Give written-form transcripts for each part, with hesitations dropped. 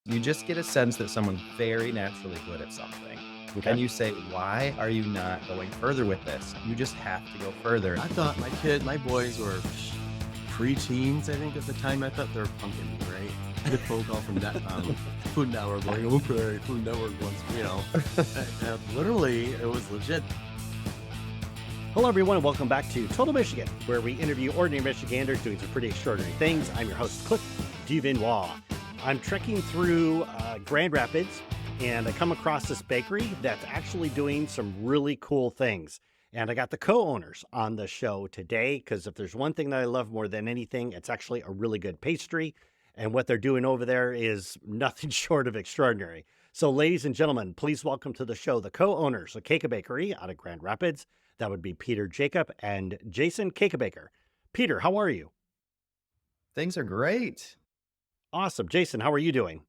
You just get a sense that someone's very naturally good at something. Okay. And you say, why are you not going further with this? You just have to go further. I thought my boys were pre-teens, I think, at the time. I thought they were pumpkin, right? I get a phone call from that Food Network going, okay, Food Network wants. Literally, it was legit. Hello, everyone, and welcome back to Total Michigan, where we interview ordinary Michiganders doing some pretty extraordinary things. I'm your host, Cliff DuVernois. I'm trekking through Grand Rapids, and I come across this bakery that's actually doing some really cool things. And I got the co-owners on the show today because if there's one thing that I love more than anything, it's actually a really good pastry. And what they're doing over there is nothing short of extraordinary. So, ladies and gentlemen, please welcome to the show the co-owners of Cakabakery out of Grand Rapids. That would be Peter Jacob and Jason Kakabaker. Peter, how are you? Things are great. Awesome. Jason, how are you doing?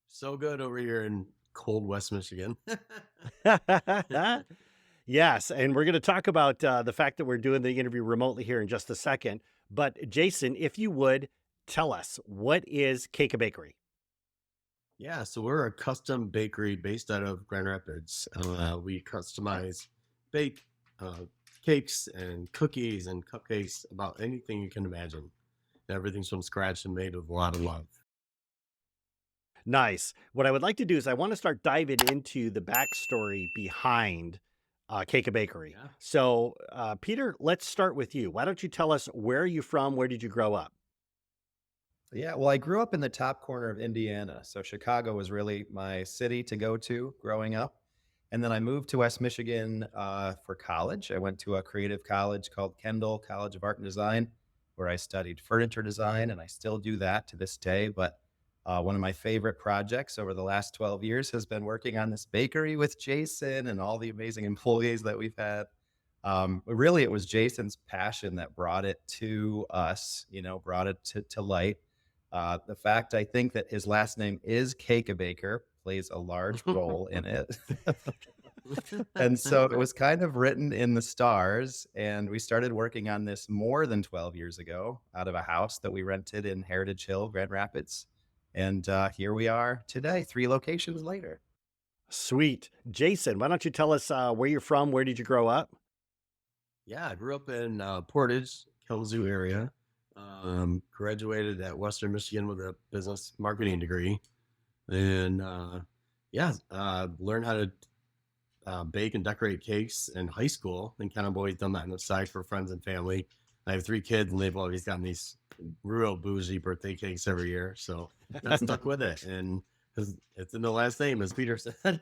So good over here in cold West Michigan. Yes, and we're going to talk about the fact that we're doing the interview remotely here in just a second. But Jason, if you would tell us, what is Cakabakery? Yeah, so we're a custom bakery based out of Grand Rapids. We customize bake uh, cakes and cookies and cupcakes, about anything you can imagine. Everything's from scratch and made with a lot of love. Nice. What I would like to do is I want to start diving into the backstory behind Cakabakery. Yeah. So, Peter, let's start with you. Why don't you tell us, where are you from? Where did you grow up? Yeah, well, I grew up in the top corner of Indiana. So Chicago was really my city to go to growing up. And then I moved to West Michigan for college. I went to a creative college called Kendall College of Art and Design, where I studied furniture design, and I still do that to this day. But one of my favorite projects over the last 12 years has been working on this bakery with Jason and all the amazing employees that we've had. Really, it was Jason's passion that brought it to us, brought it to light. The fact I think that his last name is Cakabaker plays a large role in it. And so it was kind of written in the stars. And we started working on this more than 12 years ago out of a house that we rented in Heritage Hill, Grand Rapids. And here we are today, 3 locations later. Sweet. Jason, why don't you tell us where you're from? Where did you grow up? Yeah, I grew up in Portage, Kalamazoo area. Graduated at Western Michigan with a business marketing degree, and learned how to bake and decorate cakes in high school, and kind of always done that on the side for friends and family. I have 3 kids, and they've always gotten these real bougie birthday cakes every year, so I stuck with it, and it's in the last name, as Peter said.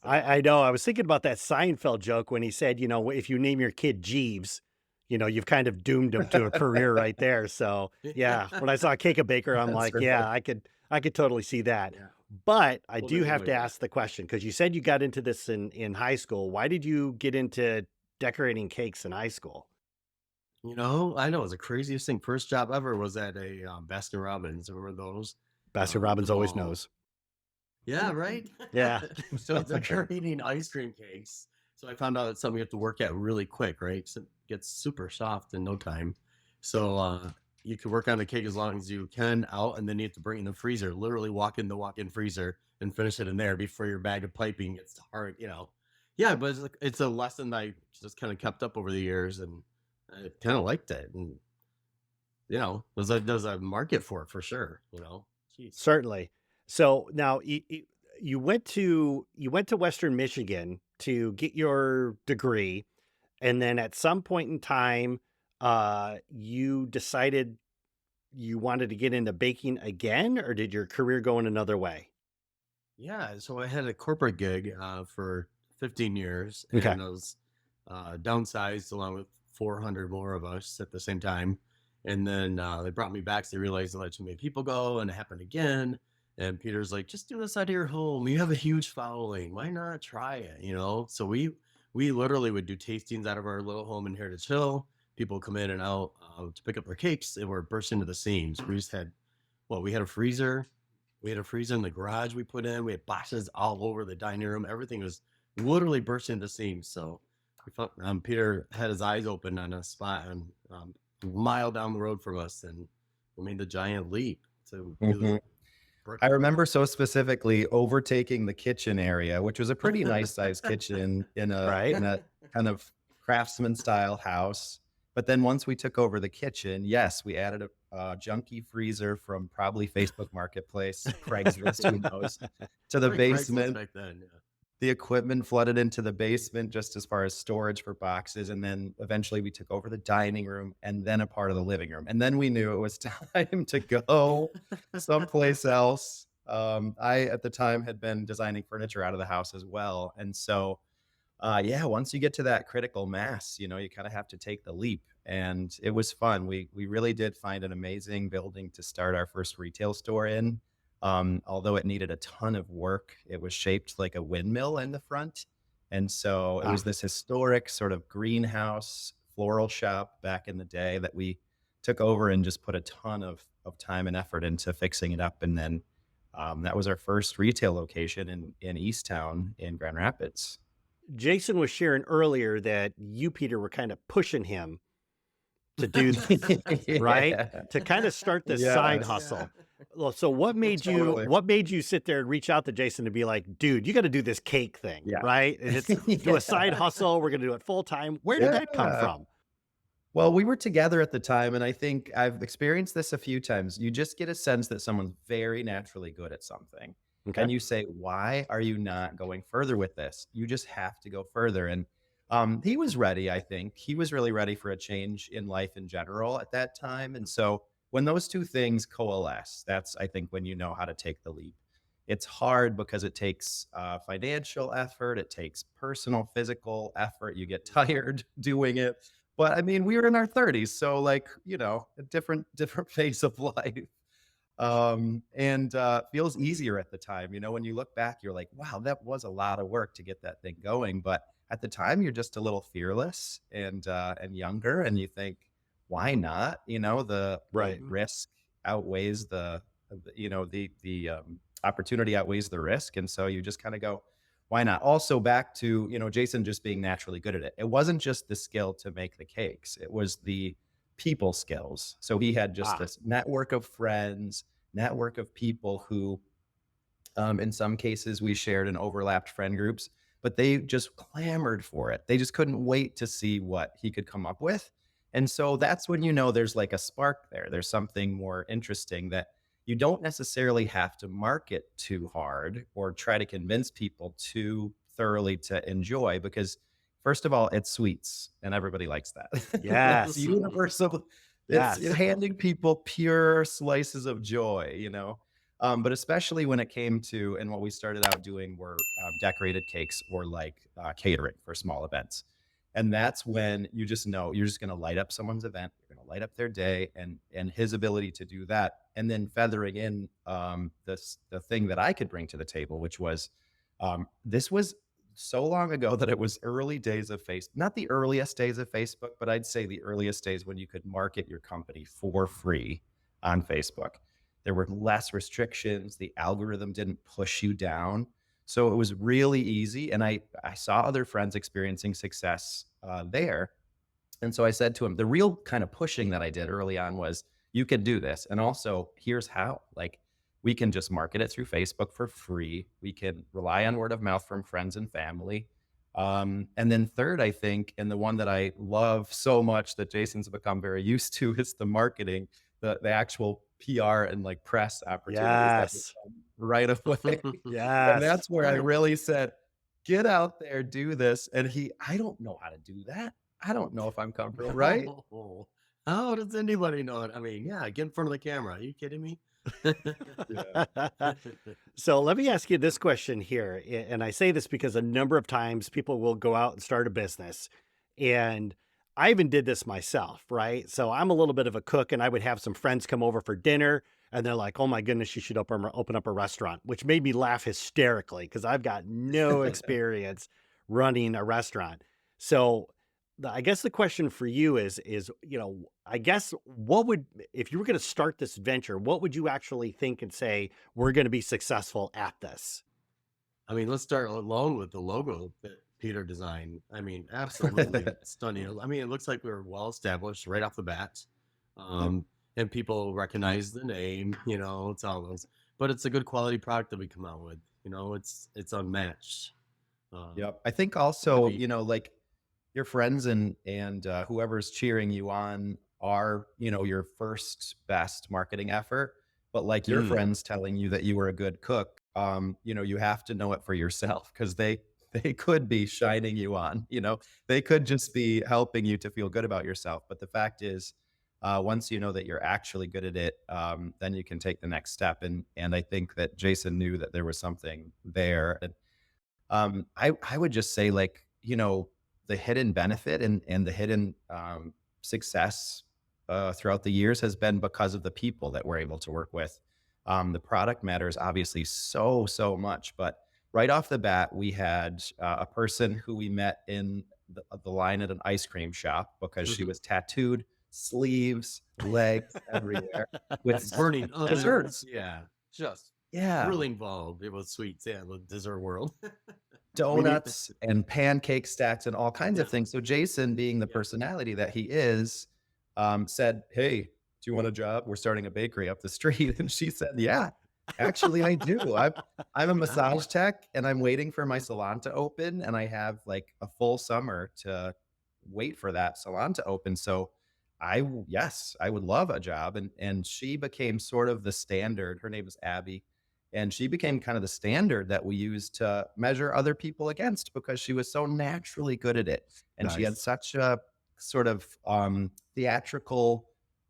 I know. I was thinking about that Seinfeld joke when he said, if you name your kid Jeeves, you've kind of doomed him to a career right there. So yeah, when I saw Cake a Baker, I'm That's like, right. yeah, I could totally see that. Yeah. But I Well, do there's a have way to ask the question, because you said you got into this in high school. Why did you get into decorating cakes in high school? I know, it was the craziest thing. First job ever was at a Baskin Robbins. Remember those? Baskin The Robbins always mall. knows. Yeah, right? Yeah. So they're eating ice cream cakes. So I found out it's something you have to work at really quick, right? So it gets super soft in no time. So you can work on the cake as long as you can out, and then you have to bring it in the freezer, literally walk in the walk-in freezer and finish it in there before your bag of piping gets hard. Yeah, but it's a lesson that I just kind of kept up over the years, and I kind of liked it. And there's a market for sure. Jeez. Certainly. So now you went to Western Michigan to get your degree, and then at some point in time, you decided you wanted to get into baking again, or did your career go in another way? Yeah, so I had a corporate gig for 15 years, Okay. and I was downsized along with 400 more of us at the same time. And then they brought me back. So they realized they let too many people go, and it happened again. And Peter's like, just do this out of your home. You have a huge following. Why not try it? So we literally would do tastings out of our little home in Heritage Hill. People come in and out to pick up their cakes, and we're bursting into the seams. We had a freezer. We had a freezer in the garage we put in. We had boxes all over the dining room. Everything was literally bursting into seams. So we felt, Peter had his eyes open on a spot a mile down the road from us, and we made the giant leap to do Mhm. that. I Brooklyn. remember so specifically overtaking the kitchen area, which was a pretty nice sized kitchen Right? in a kind of craftsman style house. But then once we took over the kitchen, yes, we added a junky freezer from probably Facebook Marketplace, Craigslist, who knows, to the Probably Craigslist basement. back then, yeah. The equipment flooded into the basement just as far as storage for boxes, and then eventually we took over the dining room and then a part of the living room, and then we knew it was time to go someplace else. I, at the time, had been designing furniture out of the house as well, and so, yeah, once you get to that critical mass, you know, you kinda have to take the leap, and it was fun. We really did find an amazing building to start our first retail store in. Although it needed a ton of work, it was shaped like a windmill in the front, and so it was Ah, this historic sort of greenhouse floral shop back in the day that we took over and just put a ton of time and effort into fixing it up, and then, that was our first retail location in Easttown in Grand Rapids. Jason was sharing earlier that you, Peter, were kind of pushing him to do this, right? Yeah. To kind of start this side Yes. Yeah. hustle. Well, so Totally. what made you sit there and reach out to Jason to be like, dude, you got to do this cake thing, Yeah. right? And it's do a side Yeah. hustle. We're gonna do it full time. Where did that come Yeah. from? Well, we were together at the time, and I think I've experienced this a few times. You just get a sense that someone's very naturally good at something. Okay. And you say, "Why are you not going further with this? You just have to go further." And he was ready, I think. He was really ready for a change in life in general at that time. And so when those two things coalesce, that's, I think, when you know how to take the leap. It's hard because it takes financial effort, it takes personal, physical effort. You get tired doing it, but I mean, we were in our 30s, so like, you know, a different phase of life. And feels easier at the time. You know, when you look back, you're like, wow, that was a lot of work to get that thing going. But at the time, you're just a little fearless and younger, and you think, why not? You know, the Right. risk outweighs you know, the opportunity outweighs the risk, and so you just kind of go, why not? Also, back to, you know, Jason just being naturally good at it. It wasn't just the skill to make the cakes; it was the people skills. So he had just Ah, this network of friends, network of people who, in some cases, we shared and overlapped friend groups, but they just clamored for it. They just couldn't wait to see what he could come up with. And so that's when you know there's like a spark there. There's something more interesting that you don't necessarily have to market too hard or try to convince people too thoroughly to enjoy because first of all, it's sweets and everybody likes that. That's yes. universal. It's Yes. handing people pure slices of joy, you know? But especially when it came to, and what we started out doing were decorated cakes or like catering for small events. And that's when you just know you're just going to light up someone's event, you're going to light up their day, and his ability to do that, and then feathering in the thing that I could bring to the table, which was this was so long ago that it was early days of Facebook, not the earliest days of Facebook, but I'd say the earliest days when you could market your company for free on Facebook. There were less restrictions. The algorithm didn't push you down. So it was really easy. And I saw other friends experiencing success there. And so I said to him, the real kind of pushing that I did early on was, you can do this. And also, here's how. Like, we can just market it through Facebook for free. We can rely on word of mouth from friends and family. And then, third, I think, and the one that I love so much that Jason's become very used to is the marketing, the actual PR and like press opportunities that would Yes. come right away. And Yes. that's where I really said, get out there, do this. And I don't know how to do that. I don't know if I'm comfortable, right? No. How does anybody know it? I mean, yeah, get in front of the camera. Are you kidding me? Yeah. So let me ask you this question here. And I say this because a number of times people will go out and start a business. And I even did this myself, right? So I'm a little bit of a cook and I would have some friends come over for dinner and they're like, oh my goodness, you should open up a restaurant, which made me laugh hysterically because I've got no experience running a restaurant. So I guess the question for you is, I guess what would, if you were going to start this venture, what would you actually think and say, we're going to be successful at this? I mean, let's start alone with the logo that Peter designed. I mean, absolutely stunning. I mean, it looks like we were well established right off the bat. Yep. And people recognize the name, you know, it's all those. but it's a good quality product that we come out with. You know, it's unmatched. Yep. I think To also, be, like your friends and whoever's cheering you on are, your first best marketing effort. But like your mm, friends telling you that you were a good cook, you have to know it for yourself because they could be shining you on, they could just be helping you to feel good about yourself. But the fact is, once you know that you're actually good at it, then you can take the next step. And I think that Jason knew that there was something there. I would just say like, the hidden benefit and the hidden success throughout the years has been because of the people that we're able to work with. The product matters obviously so much, but right off the bat, we had a person who we met in the line at an ice cream shop because she mhm. was tattooed, sleeves, legs, everywhere with Burning ovens. desserts. Yeah, just Yeah. really involved. It was sweets. Yeah, the dessert world. We need that. Donuts and pancake stacks and all kinds Yeah, of things. So Jason, being the yeah. personality that he is, said, "Hey, do you want a job? We're starting a bakery up the street." And she said, "Yeah, actually, I do. I'm a massage Nice. tech, and I'm waiting for my salon to open, and I have like a full summer to wait for that salon to open. So, yes, I would love a job." And she became sort of the standard. Her name is Abby, and she became kind of the standard that we use to measure other people against because she was so naturally good at it. And she had Nice. such a sort of theatrical,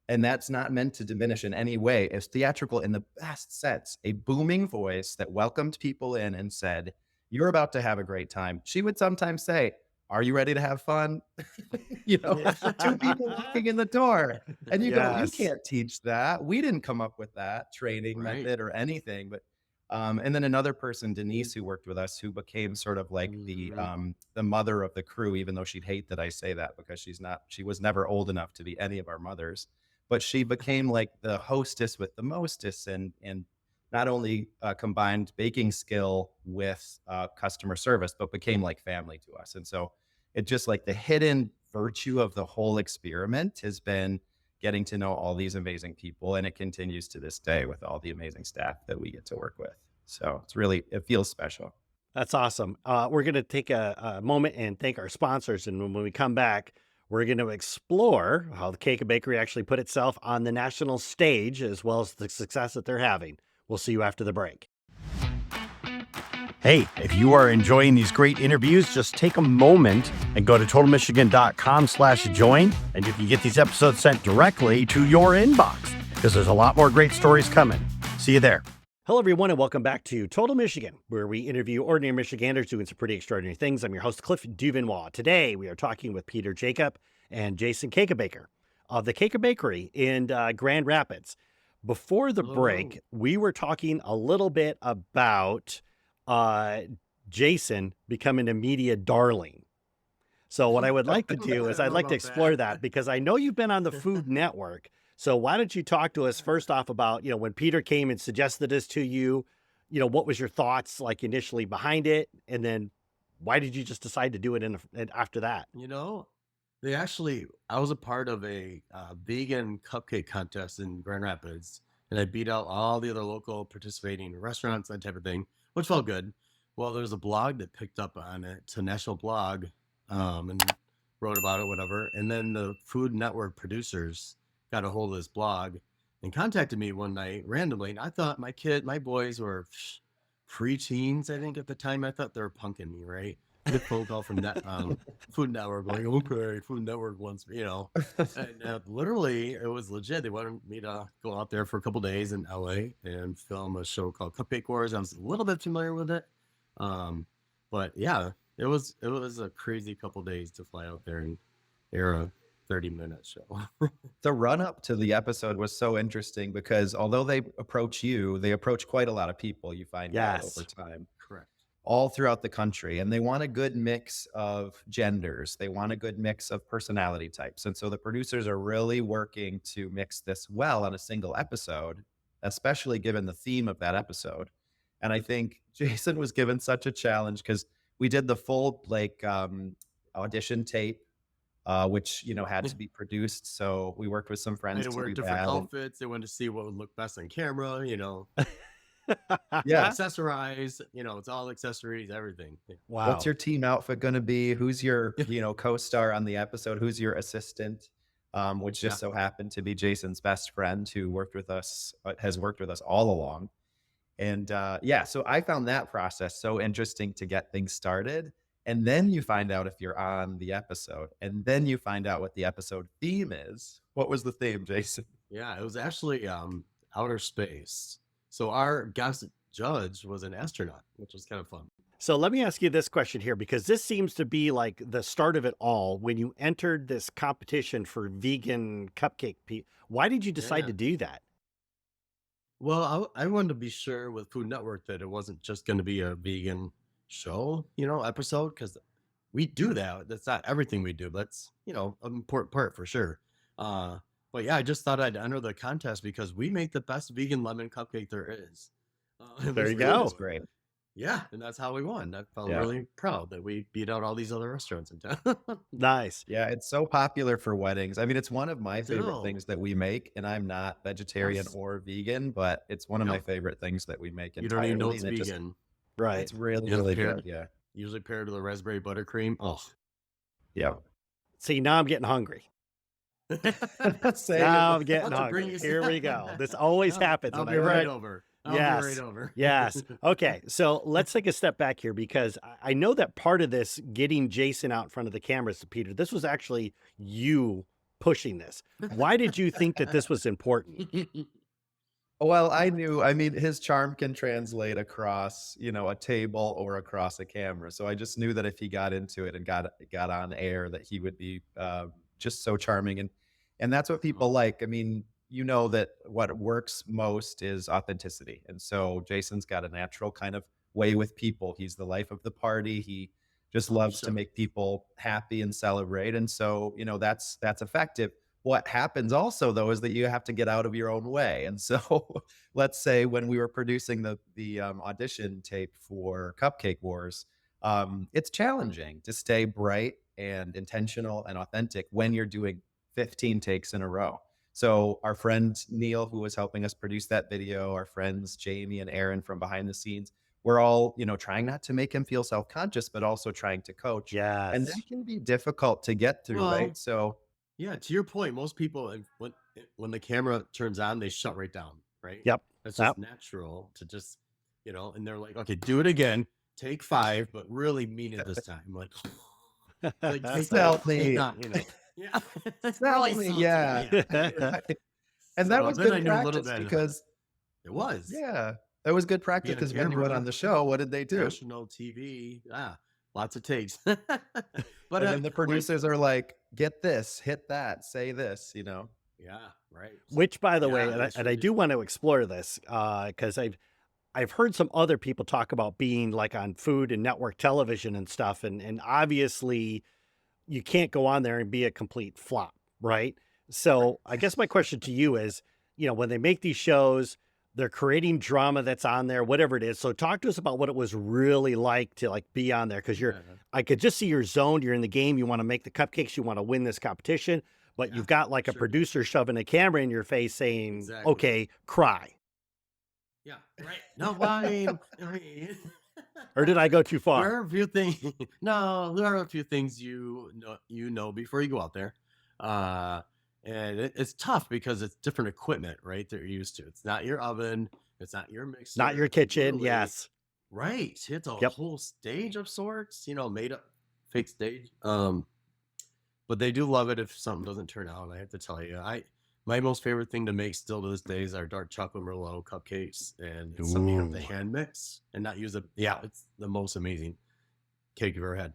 and that's not meant to diminish in any way. It's theatrical in the best sense, a booming voice that welcomed people in and said, "You're about to have a great time." She would sometimes say, "Are you ready to have fun?" you know, two people walking in the door. And you go, "You Yes. can't teach that. We didn't come up with that training Right. method or anything." But and then another person, Denise, who worked with us, who became sort of like Mhm. the mother of the crew, even though she'd hate that I say that because she was never old enough to be any of our mothers. But she became like the hostess with the mostess, and not only combined baking skill with customer service, but became like family to us. And so it just like the hidden virtue of the whole experiment has been getting to know all these amazing people, and it continues to this day with all the amazing staff that we get to work with. So it feels special. That's awesome. We're going to take a moment and thank our sponsors. And when we come back, we're going to explore how the Cakabakery actually put itself on the national stage, as well as the success that they're having. We'll see you after the break. Hey, if you are enjoying these great interviews, just take a moment and go to totalmichigan.com/join, and you can get these episodes sent directly to your inbox because there's a lot more great stories coming. See you there. Hello, everyone, and welcome back to Total Michigan, where we interview ordinary Michiganders doing some pretty extraordinary things. I'm your host, Cliff DuVernois. Today, we are talking with Peter Jacob and Jason Kakabaker of the Cakabakery in Grand Rapids. Before the Hello, hello. break, we were talking a little bit about Jason becoming a media darling. So what I would like to do I is don't I'd know like to about explore that that. because I know you've been on the Food Network. So why don't you talk to us first off about, when Peter came and suggested this to you, what was your thoughts like initially behind it? And then why did you just decide to do it after that? You know, I was a part of a vegan cupcake contest in Grand Rapids, and I beat out all the other local participating restaurants, that type of thing, which felt good. Well, there's a blog that picked up on it. It's a national blog, and wrote about it, whatever. And then the Food Network producers got a hold of this blog and contacted me one night randomly. And I thought my boys were pre-teens, I think at the time. I thought they were punking me, right? Get a phone call from that Food Network going, okay, Food Network wants me, And literally, it was legit. They wanted me to go out there for a couple days in LA and film a show called Cupcake Wars. I was a little bit familiar with it, um, but yeah, it was a crazy couple days to fly out there and air a 30-minute show. The run up to the episode was so interesting because although they approach you, they approach quite a lot of people, you find out over Yes. time, Correct. all throughout the country. And they want a good mix of genders, they want a good mix of personality types. And so the producers are really working to mix this well on a single episode, especially given the theme of that episode. And I think Jason was given such a challenge because we did the full audition tape, which had to be produced. So we worked with some I had friends to to wear do different that. outfits. They wanted to see what would look best on camera. Yeah. accessorize, it's all accessories, everything. Yeah. What's Wow. your team outfit gonna be? Who's your, co-star on the episode? Who's your assistant? Which Yeah. just so happened to be Jason's best friend who has worked with us all along. And, yeah, so I found that process so interesting to get things started, and then you find out if you're on the episode, and then you find out what the episode theme is. What was the theme, Jason? Yeah, it was actually outer space. So our guest judge was an astronaut, which was kind of fun. So let me ask you this question here, because this seems to be like the start of it all. When you entered this competition for vegan why did you decide Yeah. to do that? Well, I wanted to be sure with Food Network that it wasn't just going to be a vegan show, episode, because we do that. That's not everything we do, but it's, an important part for sure. Uh, but yeah, I just thought I'd enter the contest because we make the best vegan lemon cupcake there is. It There was you really go. That's good. great. Yeah, and that's how we won. I felt Yeah. really proud that we beat out all these other restaurants in town. Nice. Yeah, it's so popular for weddings. I mean, it's one of my favorite Still, things that we make, and I'm not vegetarian yes. or vegan, but it's one of my Yep. favorite things that we make You don't even know entirely, it's and vegan. Right. it's really, You know, really paired good. Yeah. usually paired with a raspberry buttercream. Oh. Yeah. See, now I'm getting hungry. Say Now it. I'm getting I'll have to bring hungry. you Here we go. This always happens I'll when be I right bring. over. I'll be right Yes. over. Yes. Okay. So let's take a step back here, because I know that part of this getting Jason out in front of the cameras, Peter, this was actually you pushing this. Why did you think that this was important? Well, I mean, his charm can translate across, a table or across a camera. So I just knew that if he got into it and got on air, that he would be just so charming, and that's what people like. I mean, you know that what works most is authenticity, and so Jason's got a natural kind of way with people. He's the life of the party. He just Oh, loves to sure. make people happy and celebrate, and so that's effective. What happens also, though, is that you have to get out of your own way, and so let's say when we were producing the audition tape for Cupcake Wars, it's challenging to stay bright and intentional and authentic when you're doing 15 takes in a row. So our friend Neil, who was helping us produce that video, our friends Jamie and Aaron from behind the scenes, we're all, trying not to make him feel self-conscious, but also trying to coach. And that Yes. can be difficult to get through, right? Well, So yeah, to your point, most people, when the camera turns on, they shut right down, right? Yep. That's Yep. just natural to just, and they're like, okay, do it again, take 5, but really mean it this time. Like take sell that, me, yeah, sell really me, sell yeah. it to me. Right. And that So was then I good knew a little practice bit. because It was yeah, that was good practice being a because when you went on camera, the show, what did they do? national TV, lots of takes. But And then the like, producers are like, "Get this, hit that, say this." yeah, right. Which, by the way, Yeah, it's and I really do want to explore this, because I've heard some other people talk about being like on food and network television and stuff, and obviously you can't go on there and be a complete flop, right? So I guess my question to you is, when they make these shows, they're creating drama that's on there, whatever it is. So talk to us about what it was really like to like be on there, because yeah, I could just see you're zoned, you're in the game, you want to make the cupcakes, you want to win this competition, but yeah, you've got like a sure, producer shoving a camera in your face saying, exactly. okay, cry. Yeah, right. No, well, I mean, Or did I go too there far? are a few things. No, there are a few things you know before you go out there, uh, and it's tough because it's different equipment, right? That you're used to. It's not your oven. It's not your Not your mixer. kitchen. Literally, Yes. right? It's a Yep. whole stage of sorts. Made up fake stage. But they do love it if something doesn't turn out. I have to tell you, my most favorite thing to make still to this day is our dark chocolate merlot cupcakes, and it's something you have to Ooh. hand mix and not use a. Yeah, it's the most amazing cake you've ever had.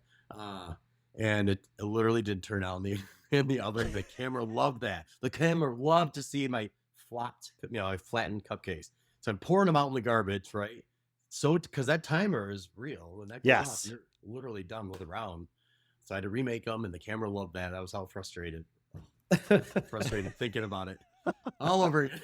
And it literally did turn out in the in the oven. The camera loved that. The camera loved to see my I flattened cupcakes. So I'm pouring them out in the garbage, right? So because that timer is real, when that goes off, Yes. you're literally done with the round. So I had to remake them, and the camera loved that. I was all frustrated thinking about it all over again.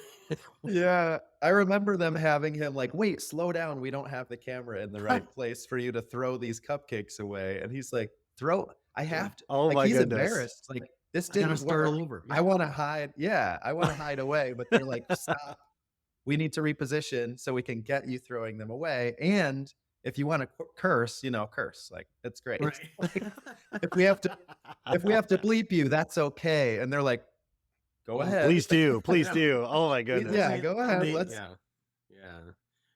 Yeah, I remember them having him like, "Wait, slow down. We don't have the camera in the right place for you to throw these cupcakes away." And he's like, "Throw I Yeah, have to." Oh Like my he's goodness. embarrassed. Like, "This I gotta didn't start work. all over. I Yeah. wanna hide." Yeah, I wanna hide away, but they're like, "Stop." we need to reposition so we can get you throwing them away. And if you want to curse, curse. Like, that's great. Right. Like, if we have to if we have to bleep you, that's okay. And they're like, go Well, ahead. Please do. Please yeah. do. Oh my goodness. Yeah, go ahead. Let's Yeah. Yeah.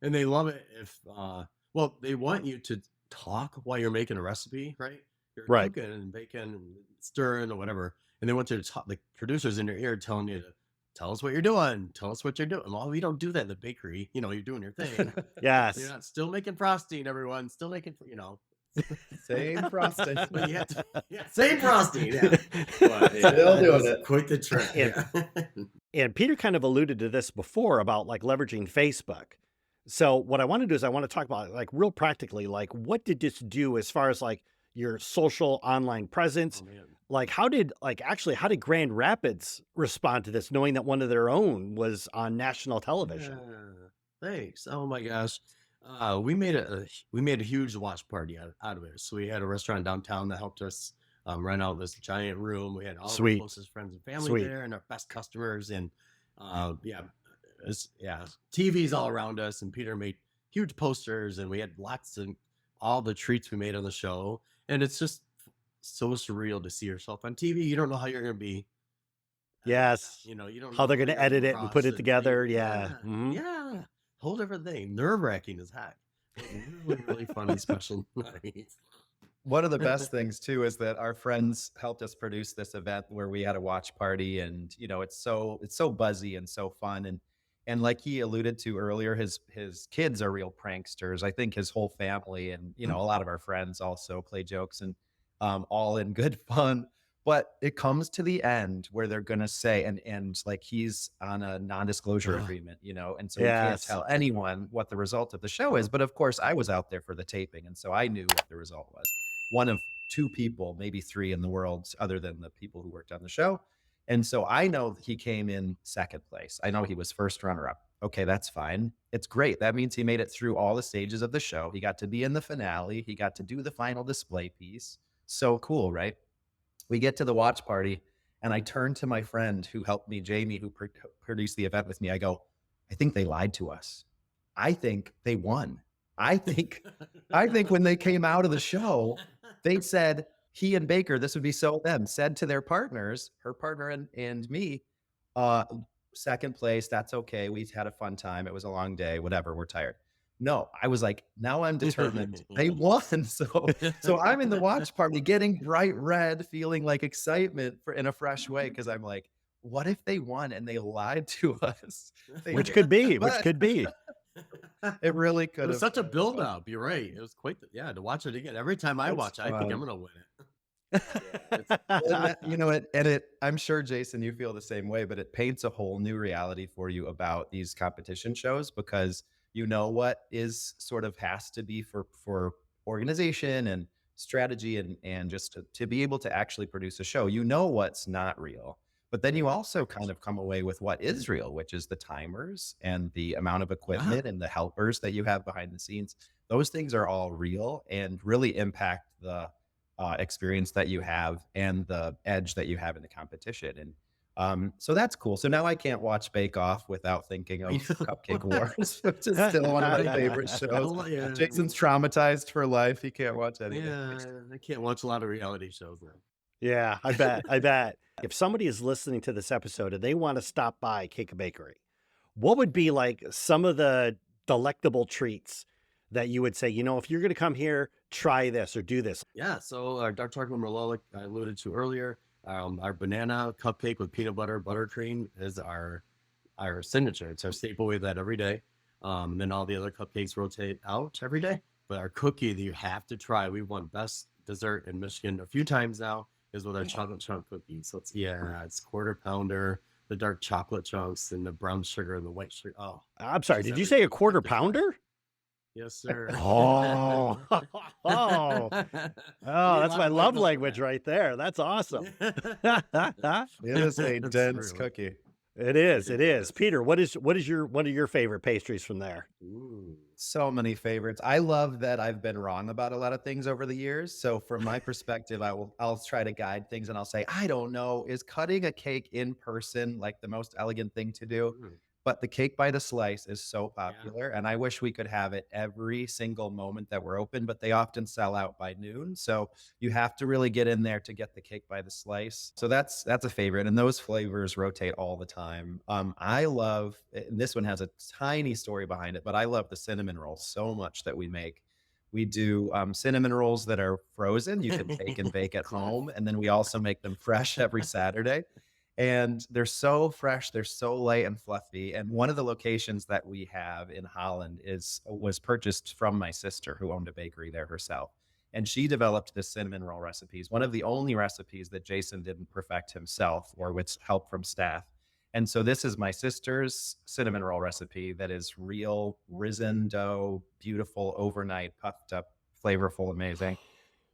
And they love it if well, they want you to talk while you're making a recipe, right? You're Right. cooking and baking and stirring or whatever. And they want you to talk, the producers in your ear telling you to tell us what you're doing, tell us what you're doing. Well, we don't do that in the bakery. You're doing your thing. You're Yes. not still making frosting, everyone. Still making, same frosting. but you have to, same frosting. Yeah. But, yeah, Still that doing was it. quite the trick. And- Yeah. And Peter kind of alluded to this before about like leveraging Facebook. So what I want to do is I want to talk about like real practically, like what did this do as far as like your social online presence? Oh, man. Like how did Grand Rapids respond to this, knowing that one of their own was on national television? Yeah, thanks. Oh my gosh. We made a huge watch party out of it. So we had a restaurant downtown that helped us rent out this giant room. We had all of our Sweet. closest friends and family Sweet. there and our best customers. And TVs all around us. And Peter made huge posters and we had lots of all the treats we made on the show. And it's just so surreal to see yourself on TV. You don't know how you're going to be. Yes. You don't How know they're going you're to edit it and across put it and together. read. Yeah. Mhm. Yeah. Whole different thing. Nerve-wracking as heck. But really, really funny special night. One of the best things too is that our friends helped us produce this event where we had a watch party, and it's so buzzy and so fun, and like he alluded to earlier, his kids are real pranksters. I think his whole family and a lot of our friends also play jokes, and all in good fun. But it comes to the end where they're gonna say, and like he's on a non-disclosure Ugh. agreement, and so he can't Yes. tell anyone what the result of the show is. But of course, I was out there for the taping, and so I knew what the result was. One of two people, maybe three in the world, other than the people who worked on the show. And so I know he came in second place. I know he was first runner up. Okay, that's fine. It's great. That means he made it through all the stages of the show. He got to be in the finale. He got to do the final display piece. So cool, right? We get to the watch party, and I turn to my friend who helped me, Jamie, who produced the event with me. I go, I think they lied to us. I think they won. I think when they came out of the show, they said he and Baker, this would be so them, said to their partners, her partner and me, uh, second place, that's okay. We had a fun time. It was a long day, whatever, we're tired. No, I was like, now I'm determined. They won. So I'm in the watch party getting bright red, feeling like excitement in a fresh way, because I'm like, what if they won and they lied to us? Which could be. It really It could was have. such a build up. You're right. It was quite to watch it again. Every time I That's watch, I think I'm fun. gonna win it. I'm sure, Jason, you feel the same way, but it paints a whole new reality for you about these competition shows, because what is sort of has to be for organization and strategy, and just to be able to actually produce a show. What's not real, but then you also kind of come away with what is real, which is the timers and the amount of Yeah. equipment and the helpers that you have behind the scenes. Those things are all real and really impact the experience that you have and the edge that you have in the competition. And so that's cool. So now I can't watch Bake Off without thinking of Cupcake Wars, which is still one of my favorite shows. Yeah. Jason's traumatized for life. He can't watch anything. Yeah, I can't watch a lot of reality shows now. Yeah, I bet. If somebody is listening to this episode and they want to stop by Cakabakery, what would be like some of the delectable treats that you would say, if you're going to come here, try this or do this? Yeah, so our dark chocolate merlot, like I alluded to earlier, our banana cupcake with peanut butter buttercream is our signature. It's our staple. We have that every day. And then all the other cupcakes rotate out every day. But our cookie that you have to try, we won best dessert in Michigan a few times now, is with our chocolate chunk cookie. So it's quarter pounder, the dark chocolate chunks, and the brown sugar and the white sugar. Oh, I'm sorry, Just did you say a quarter pounder? yes, sir. Oh, oh, that's my love language right. right there. That's awesome. It is a That's dense true. cookie. It is. Peter, what is one of your favorite pastries from there? Ooh. So many favorites. I love that I've been wrong about a lot of things over the years. So from my perspective, I'll try to guide things, and I'll say, I don't know, is cutting a cake in person like the most elegant thing to do? Mm. But the cake by the slice is so Yeah. popular, and I wish we could have it every single moment that we're open, but they often sell out by noon. So you have to really get in there to get the cake by the slice. So that's a favorite, and those flavors rotate all the time. I love, and this one has a tiny story behind it, but I love the cinnamon roll so much that we make. We do cinnamon rolls that are frozen. You can take and bake at Cliff. home, and then we also make them fresh every Saturday. And they're so fresh, they're so light and fluffy. And one of the locations that we have in Holland is was purchased from my sister who owned a bakery there herself. And she developed this cinnamon roll recipes, one of the only recipes that Jason didn't perfect himself or with help from staff. And so this is my sister's cinnamon roll recipe that is real risen dough, beautiful, overnight, puffed up, flavorful, amazing.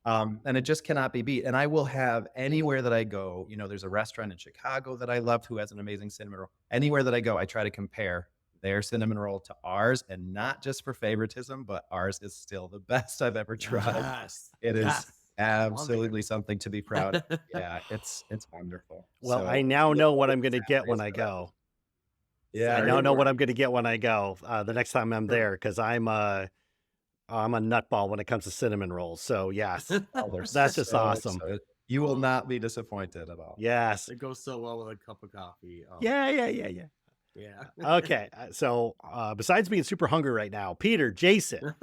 And it just cannot be beat. And I will have anywhere that I go, there's a restaurant in Chicago that I love who has an amazing cinnamon roll. Anywhere that I go, I try to compare their cinnamon roll to ours, and not just for favoritism, but ours is still the best I've ever tried. Yes. It is Yes. absolutely something to be proud of. Yeah, it's wonderful. Well, So I now look know what forward I'm to going to get when Saturdays I for that. go. Yeah, I Sure now you know you what are. I'm going to get when I go the next time I'm Sure. there, because I'm a nutball when it comes to cinnamon rolls. So yes, Oh, they're that's just awesome. so you will not be disappointed at all. Yes. It goes so well with a cup of coffee. Oh, Yeah, yeah, yeah, yeah. yeah. Okay. So besides being super hungry right now, Peter, Jason,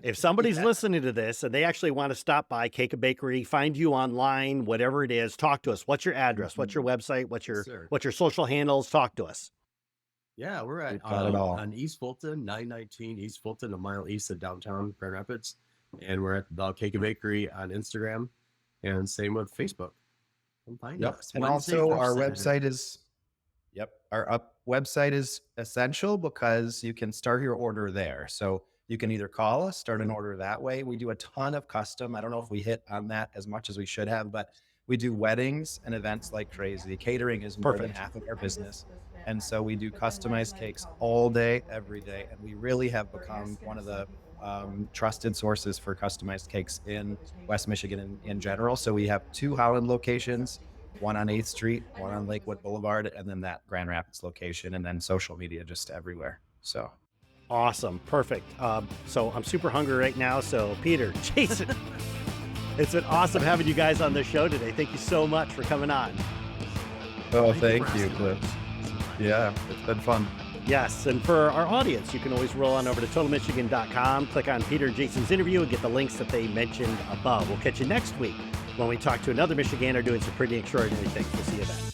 if somebody's Yeah. listening to this and they actually want to stop by Cakabakery, find you online, whatever it is, talk to us. What's your address? What's your website? What's Yes, sir. your social handles? Talk to us. Yeah, we're at We've got it all. on East Fulton, 919 East Fulton, a mile east of downtown Grand Rapids. And we're at the Cakabakery on Instagram, and same with Facebook. Come find Yep. us. And Wednesday also through our Saturday. website is yep, our website is essential because you can start your order there. So you can either call us, start an order that way. We do a ton of custom. I don't know if we hit on that as much as we should have, but we do weddings and events like crazy. Catering is more than Perfect. half of our business. And so we do customized cakes all day, every day. And we really have become one of the trusted sources for customized cakes in West Michigan in general. So we have 2 Holland locations, one on 8th Street, one on Lakewood Boulevard, and then that Grand Rapids location, and then social media just everywhere. So Awesome. Perfect. So I'm super hungry right now. So Peter, Jason, it's been awesome having you guys on the show today. Thank you so much for coming on. oh, Thank thank you you, for Cliff. Yeah, it's been fun. Yes, and for our audience, you can always roll on over to totalmichigan.com, click on Peter and Jason's interview, and get the links that they mentioned above. We'll catch you next week when we talk to another Michigander doing some pretty extraordinary things. We'll see you then.